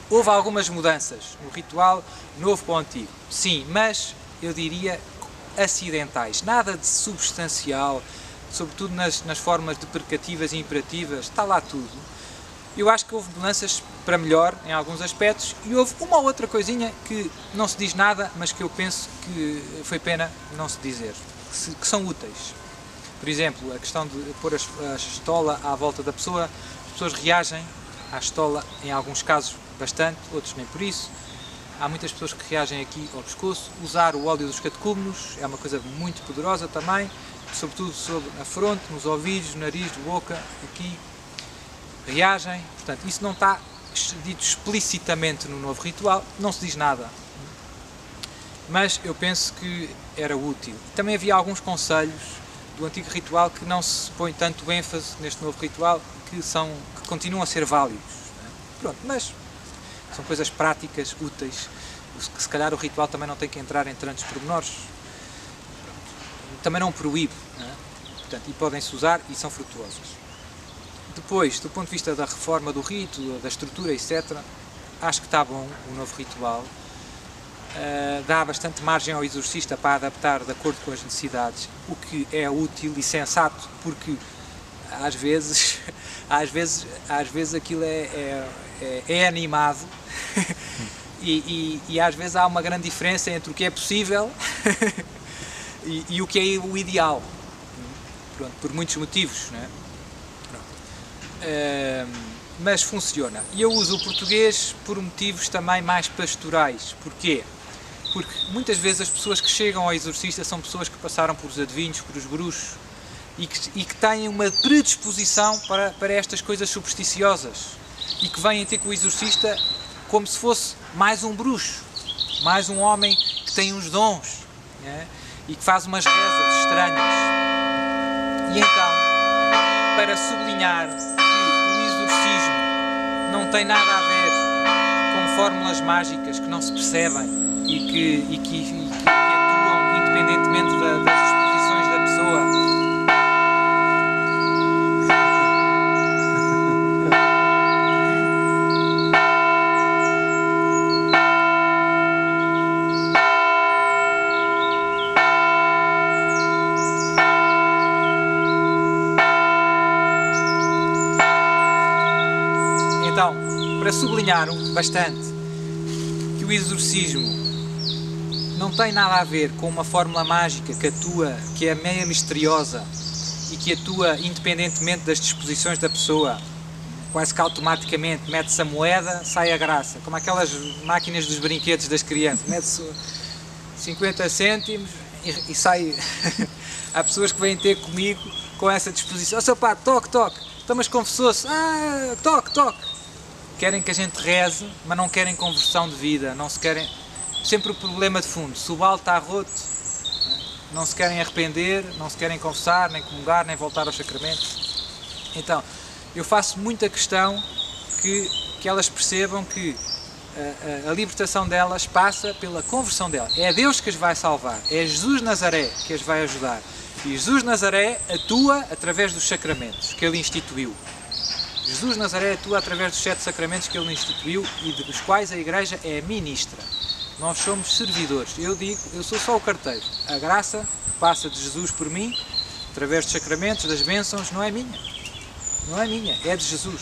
Houve algumas mudanças no ritual novo para o antigo, sim, mas eu diria acidentais, nada de substancial, sobretudo nas formas deprecativas e imperativas, está lá tudo. Eu acho que houve mudanças para melhor em alguns aspectos e houve uma ou outra coisinha que não se diz nada, mas que eu penso que foi pena não se dizer, que são úteis. Por exemplo, a questão de pôr a estola à volta da pessoa, as pessoas reagem à estola, em alguns casos bastante, outros nem por isso. Há muitas pessoas que reagem aqui ao pescoço. Usar o óleo dos catecúmenos é uma coisa muito poderosa também, sobretudo sobre a fronte, nos ouvidos, nariz, boca, aqui. Reagem, portanto, isso não está dito explicitamente no novo ritual, não se diz nada. Mas eu penso que era útil. Também havia alguns conselhos do antigo ritual que não se põe tanto ênfase neste novo ritual, que continuam a ser válidos. Pronto, mas são coisas práticas, úteis, que se calhar o ritual também não tem que entrar em tantos pormenores. Também não proíbe, não é? Portanto, e podem-se usar e são frutuosas. Depois, do ponto de vista da reforma do rito, da estrutura, etc., acho que está bom o novo ritual. Dá bastante margem ao exorcista para adaptar de acordo com as necessidades, o que é útil e sensato, porque às vezes aquilo é animado e às vezes há uma grande diferença entre o que é possível e o que é o ideal. Pronto, por muitos motivos, não é? Mas funciona. E eu uso o português por motivos também mais pastorais. Porquê? Porque muitas vezes as pessoas que chegam ao exorcista são pessoas que passaram por os adivinhos, por os bruxos e que têm uma predisposição para estas coisas supersticiosas e que vêm ter com o exorcista como se fosse mais um bruxo, mais um homem que tem uns dons, né? E que faz umas rezas estranhas. E então, para sublinhar não tem nada a ver com fórmulas mágicas que não se percebem e que atuam independentemente das disposições da pessoa. Então, para sublinhar bastante que o exorcismo não tem nada a ver com uma fórmula mágica que atua, que é meio misteriosa e que atua independentemente das disposições da pessoa, quase que automaticamente mete-se a moeda, sai a graça, como aquelas máquinas dos brinquedos das crianças, mete-se 50 cêntimos e sai. Há pessoas que vêm ter comigo com essa disposição, ó seu pá, toque, então mas confessou-se, toque. Querem que a gente reze, mas não querem conversão de vida, não se querem... Sempre o problema de fundo, se o balde está roto, não se querem arrepender, não se querem confessar, nem comungar, nem voltar aos sacramentos. Então, eu faço muita questão que elas percebam que a libertação delas passa pela conversão delas. É Deus que as vai salvar, é Jesus Nazaré que as vai ajudar. E Jesus Nazaré atua através dos sacramentos que Ele instituiu. Jesus Nazaré atua através dos 7 sacramentos que Ele instituiu e dos quais a Igreja é ministra. nós somos servidores. Eu digo, eu sou só o carteiro. A graça passa de Jesus por mim, através dos sacramentos, das bênçãos, não é minha. Não é minha, é de Jesus.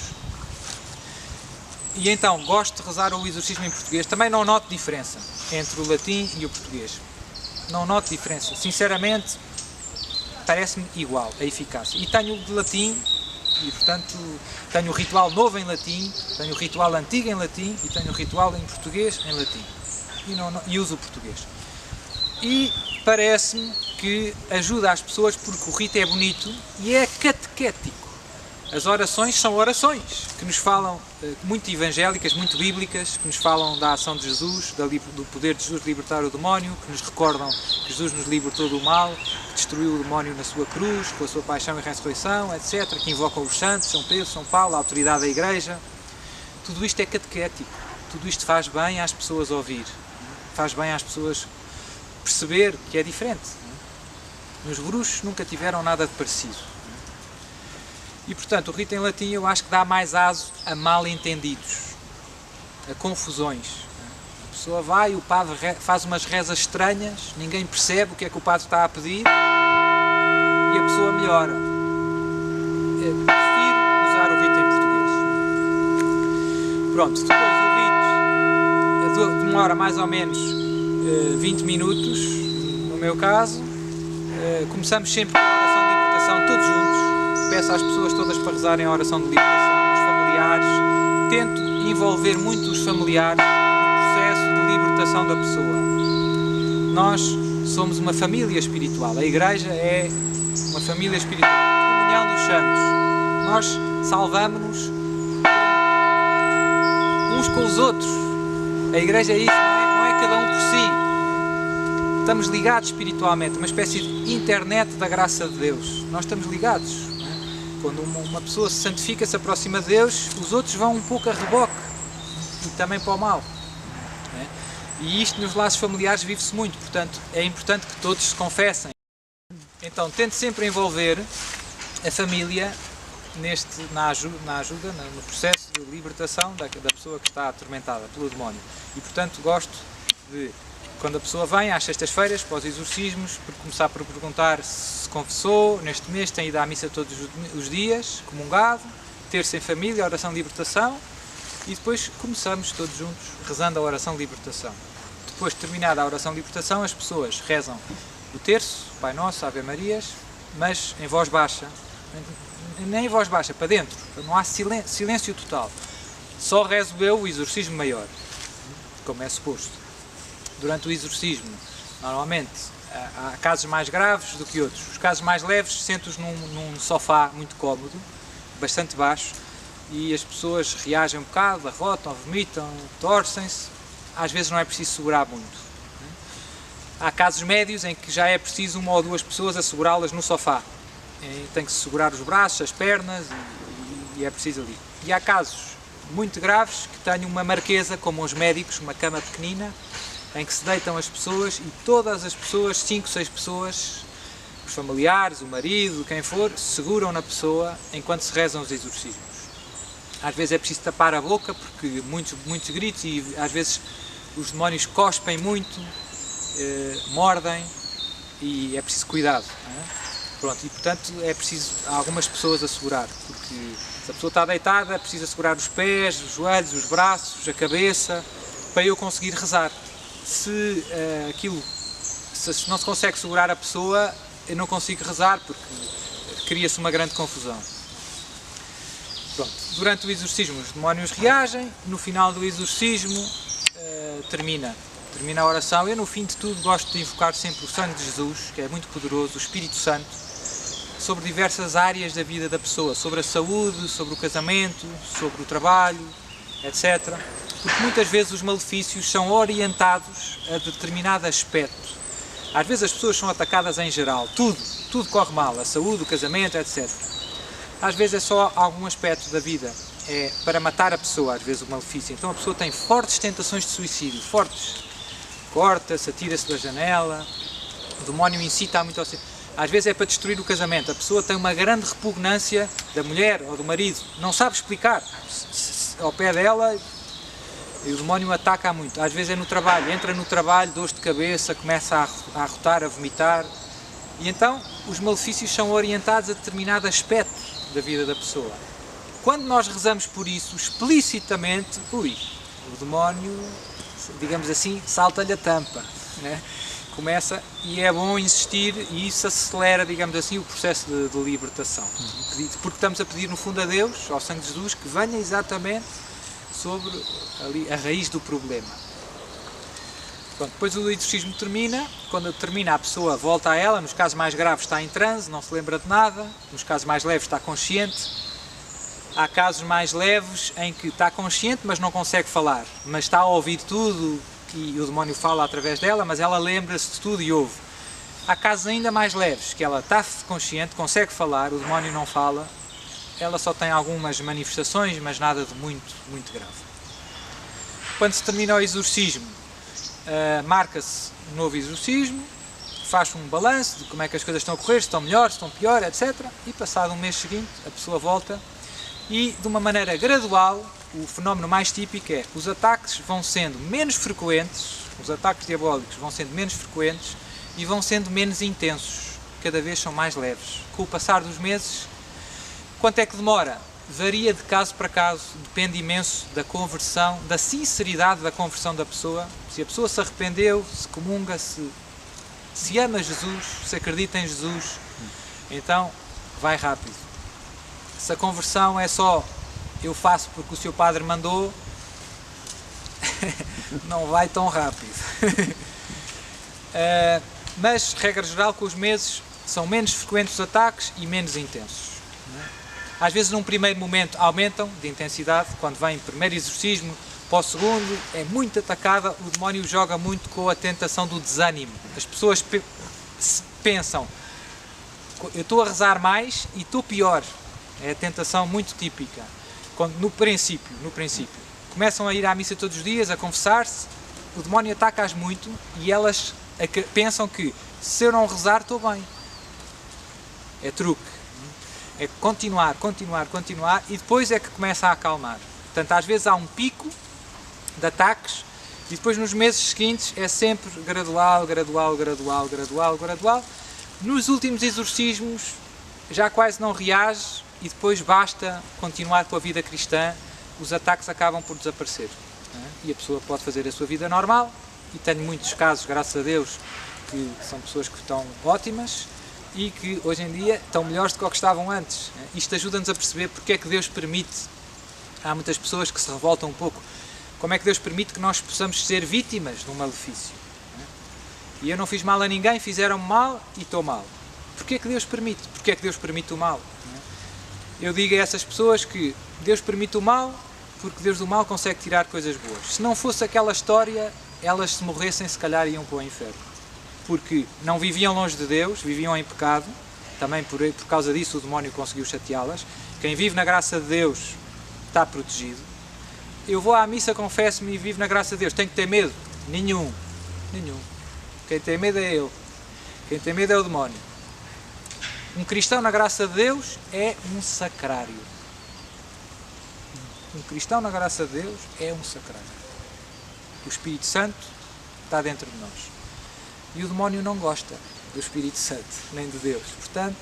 E então, gosto de rezar o exorcismo em português. Também não noto diferença entre o latim e o português. Não noto diferença. Sinceramente, parece-me igual a eficácia. E tenho o de latim, e portanto tenho o ritual novo em latim, tenho o ritual antigo em latim e tenho o ritual em português em latim. E uso o português. E parece-me que ajuda as pessoas porque o rito é bonito e é catequético. As orações são orações que nos falam, muito evangélicas, muito bíblicas, que nos falam da ação de Jesus, do poder de Jesus de libertar o demónio, que nos recordam que Jesus nos libertou do mal, que destruiu o demónio na sua cruz, com a sua paixão e ressurreição, etc., que invocam os santos, São Pedro, São Paulo, a autoridade da Igreja. Tudo isto é catequético, tudo isto faz bem às pessoas ouvir, faz bem às pessoas perceber que é diferente. Os bruxos nunca tiveram nada de parecido. E, portanto, o rito em latim eu acho que dá mais aso a mal-entendidos, a confusões. A pessoa vai, o padre faz umas rezas estranhas, ninguém percebe o que é que o padre está a pedir e a pessoa melhora. Eu prefiro usar o rito em português. Pronto, depois o rito demora mais ou menos 20 minutos, no meu caso. Começamos sempre com a oração de libertação, todos juntos. Peço às pessoas todas para rezarem a oração de libertação, os familiares. Tento envolver muito os familiares no processo de libertação da pessoa. Nós somos uma família espiritual. A Igreja é uma família espiritual. Comunhão dos santos. Nós salvamos-nos uns com os outros. A Igreja é isso, não é cada um por si. Estamos ligados espiritualmente, uma espécie de internet da graça de Deus. Nós estamos ligados. Quando uma pessoa se santifica, se aproxima de Deus, os outros vão um pouco a reboque e também para o mal. E isto nos laços familiares vive-se muito, portanto é importante que todos se confessem. Então tente sempre envolver a família na ajuda, no processo de libertação da pessoa que está atormentada pelo demónio. E portanto gosto de, quando a pessoa vem às sextas-feiras para os exorcismos, começar por perguntar se confessou, neste mês tem ido à missa todos os dias, comungado, terça em família, oração de libertação, e depois começamos todos juntos rezando a oração de libertação. Depois de terminada a oração de libertação, as pessoas rezam o terço, Pai Nosso, Ave Marias, mas em voz baixa, nem em voz baixa, para dentro, não há silêncio total. Só rezo eu o exorcismo maior, como é suposto. Durante o exorcismo, normalmente, há casos mais graves do que outros. Os casos mais leves sentam-os num sofá muito cómodo, bastante baixo, e as pessoas reagem um bocado, arrotam, vomitam, torcem-se. Às vezes não é preciso segurar muito. Há casos médios em que já é preciso uma ou duas pessoas a segurá-las no sofá. Tem que se segurar os braços, as pernas, e é preciso ali. E há casos muito graves que tenham uma marquesa, como os médicos, uma cama pequenina, em que se deitam as pessoas e todas as pessoas, 5, 6 pessoas, os familiares, o marido, quem for, seguram na pessoa enquanto se rezam os exorcismos. Às vezes é preciso tapar a boca porque muitos gritos e às vezes os demónios cospem muito, mordem e é preciso cuidado. Não é? Pronto, e portanto é preciso algumas pessoas a segurar, porque se a pessoa está deitada é preciso assegurar os pés, os joelhos, os braços, a cabeça, para eu conseguir rezar. Se não se consegue segurar a pessoa, eu não consigo rezar porque cria-se uma grande confusão. Pronto. Durante o exorcismo os demónios reagem, no final do exorcismo termina a oração. Eu no fim de tudo gosto de invocar sempre o sangue de Jesus, que é muito poderoso, o Espírito Santo, sobre diversas áreas da vida da pessoa, sobre a saúde, sobre o casamento, sobre o trabalho, etc. Porque muitas vezes os malefícios são orientados a determinado aspecto. Às vezes as pessoas são atacadas em geral, tudo corre mal, a saúde, o casamento, etc. Às vezes é só algum aspecto da vida, é para matar a pessoa, às vezes o malefício. Então a pessoa tem fortes tentações de suicídio, fortes. Corta-se, atira-se da janela, o demónio incita muito ao suicídio. Às vezes é para destruir o casamento, a pessoa tem uma grande repugnância da mulher ou do marido, não sabe explicar. Ao pé dela, E o demónio ataca muito. Às vezes é no trabalho, entra no trabalho, dores de cabeça, começa a arrotar, a vomitar. E então os malefícios são orientados a determinado aspecto da vida da pessoa. Quando nós rezamos por isso explicitamente, o demónio, digamos assim, salta-lhe a tampa, né? Começa, e é bom insistir, e isso acelera, digamos assim, o processo de libertação. Porque estamos a pedir no fundo a Deus, ao sangue de Jesus, que venha exatamente sobre ali a raiz do problema. Pronto, depois o exorcismo termina. Quando termina, a pessoa volta a ela. Nos casos mais graves está em transe, não se lembra de nada. Nos casos mais leves está consciente. Há casos mais leves em que está consciente, mas não consegue falar, mas está a ouvir tudo e o demónio fala através dela, mas ela lembra-se de tudo e ouve. Há casos ainda mais leves, que ela está consciente, consegue falar, o demónio não fala, ela só tem algumas manifestações, mas nada de muito grave. Quando se termina o exorcismo, marca-se um novo exorcismo, faz um balanço de como é que as coisas estão a correr, se estão melhor, se estão pior, etc. E passado um mês seguinte, a pessoa volta e, de uma maneira gradual, o fenómeno mais típico é os ataques vão sendo menos frequentes, os ataques diabólicos vão sendo menos frequentes e vão sendo menos intensos, cada vez são mais leves. Com o passar dos meses, quanto é que demora? Varia de caso para caso, depende imenso da conversão, da sinceridade da conversão da pessoa, se a pessoa se arrependeu, se comunga, se ama Jesus, se acredita em Jesus, então vai rápido. Se a conversão é só eu faço porque o seu padre mandou, não vai tão rápido. Mas, regra geral, com os meses são menos frequentes os ataques e menos intensos. Às vezes, num primeiro momento, aumentam de intensidade. Quando vem o primeiro exorcismo, para o segundo, é muito atacada. O demónio joga muito com a tentação do desânimo. As pessoas pensam, eu estou a rezar mais e estou pior. É a tentação muito típica. Quando, no princípio, começam a ir à missa todos os dias, a confessar-se, o demónio ataca-as muito e elas pensam que se eu não rezar estou bem. É truque. É continuar e depois é que começa a acalmar. Portanto, às vezes há um pico de ataques e depois nos meses seguintes é sempre gradual. Nos últimos exorcismos já quase não reage e depois basta continuar com a vida cristã, os ataques acabam por desaparecer. E a pessoa pode fazer a sua vida normal, e tenho muitos casos, graças a Deus, que são pessoas que estão ótimas e que hoje em dia estão melhores do que estavam antes. Isto ajuda-nos a perceber porque é que Deus permite. Há muitas pessoas que se revoltam um pouco. Como é que Deus permite que nós possamos ser vítimas de um malefício? E eu não fiz mal a ninguém, fizeram-me mal e estou mal. Porquê é que Deus permite? Porquê é que Deus permite o mal? Eu digo a essas pessoas que Deus permite o mal porque Deus do mal consegue tirar coisas boas. Se não fosse aquela história, elas se morressem se calhar iam para o inferno. Porque não viviam longe de Deus, viviam em pecado, também por causa disso o demónio conseguiu chateá-las. Quem vive na graça de Deus está protegido. Eu vou à missa, confesso-me e vivo na graça de Deus. Tenho que ter medo? Nenhum. Quem tem medo é ele. Quem tem medo é o demónio. Um cristão na graça de Deus é um sacrário. Um cristão na graça de Deus é um sacrário. O Espírito Santo está dentro de nós. E o demónio não gosta do Espírito Santo, nem de Deus. Portanto,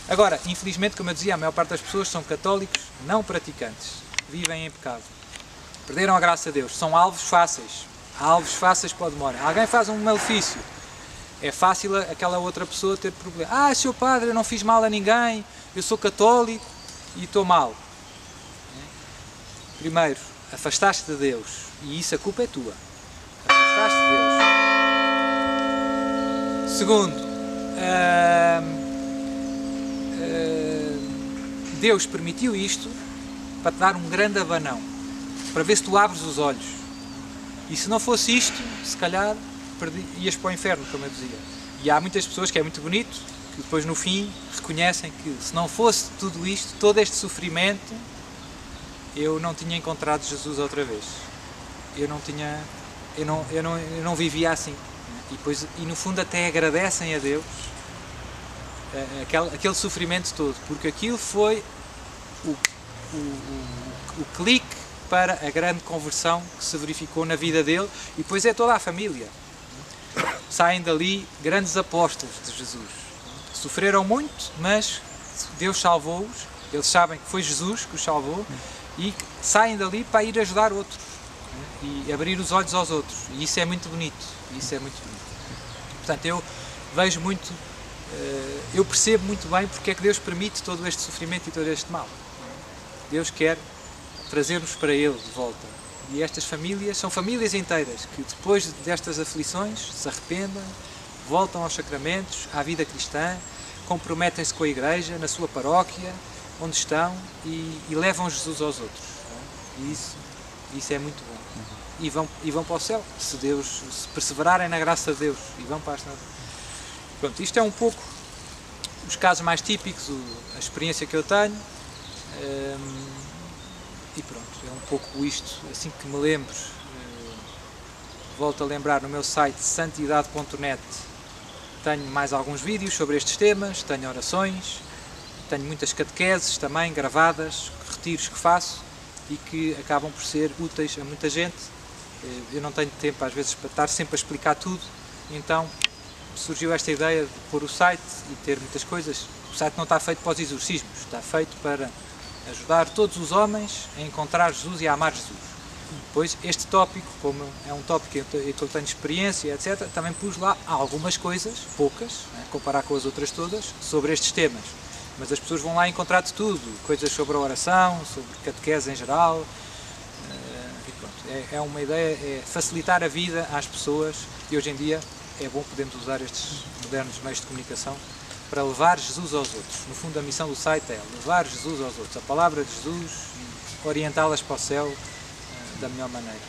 agora, infelizmente, como eu dizia, a maior parte das pessoas são católicos não praticantes. Vivem em pecado. Perderam a graça de Deus. São alvos fáceis. Há alvos fáceis para o demónio. Alguém faz um malefício. É fácil aquela outra pessoa ter problema. Seu padre, eu não fiz mal a ninguém, eu sou católico e estou mal. Primeiro, afastaste de Deus. E isso a culpa é tua. Afastaste de Deus. Segundo, Deus permitiu isto para te dar um grande abanão. Para ver se tu abres os olhos. E se não fosse isto, se calhar ias para o inferno, como eu dizia. E há muitas pessoas, que é muito bonito, que depois no fim reconhecem que se não fosse tudo isto, todo este sofrimento, eu não tinha encontrado Jesus outra vez. Eu não vivia assim. E no fundo até agradecem a Deus aquele sofrimento todo, porque aquilo foi o clique para a grande conversão que se verificou na vida dele e depois é toda a família. Saem dali grandes apóstolos de Jesus. Sofreram muito, mas Deus salvou-os, eles sabem que foi Jesus que os salvou e saem dali para ir ajudar outros e abrir os olhos aos outros. E isso é muito bonito. Portanto, eu vejo muito, eu percebo muito bem porque é que Deus permite todo este sofrimento e todo este mal. Deus quer trazer-nos para Ele de volta. E estas famílias são famílias inteiras que depois destas aflições se arrependem, voltam aos sacramentos, à vida cristã, comprometem-se com a Igreja, na sua paróquia, onde estão e levam Jesus aos outros. E isso é muito bom. E vão para o céu, se perseverarem na graça de Deus, e vão para Pronto, isto é um pouco os casos mais típicos, a experiência que eu tenho, e pronto, é um pouco isto, assim que me lembro, volto a lembrar no meu site santidade.net, tenho mais alguns vídeos sobre estes temas, tenho orações, tenho muitas catequeses também gravadas, retiros que faço e que acabam por ser úteis a muita gente. Eu não tenho tempo às vezes para estar sempre a explicar tudo, então surgiu esta ideia de pôr o site e ter muitas coisas. O site não está feito para os exorcismos, está feito para ajudar todos os homens a encontrar Jesus e a amar Jesus. Depois, este tópico, como é um tópico em que eu tenho experiência, etc., também pus lá algumas coisas, poucas, comparar com as outras todas, sobre estes temas. Mas as pessoas vão lá encontrar de tudo, coisas sobre a oração, sobre catequese em geral, e pronto. É uma ideia, é facilitar a vida às pessoas e hoje em dia é bom podermos usar estes modernos meios de comunicação para levar Jesus aos outros. No fundo, a missão do site é levar Jesus aos outros, a palavra de Jesus, orientá-las para o céu da melhor maneira.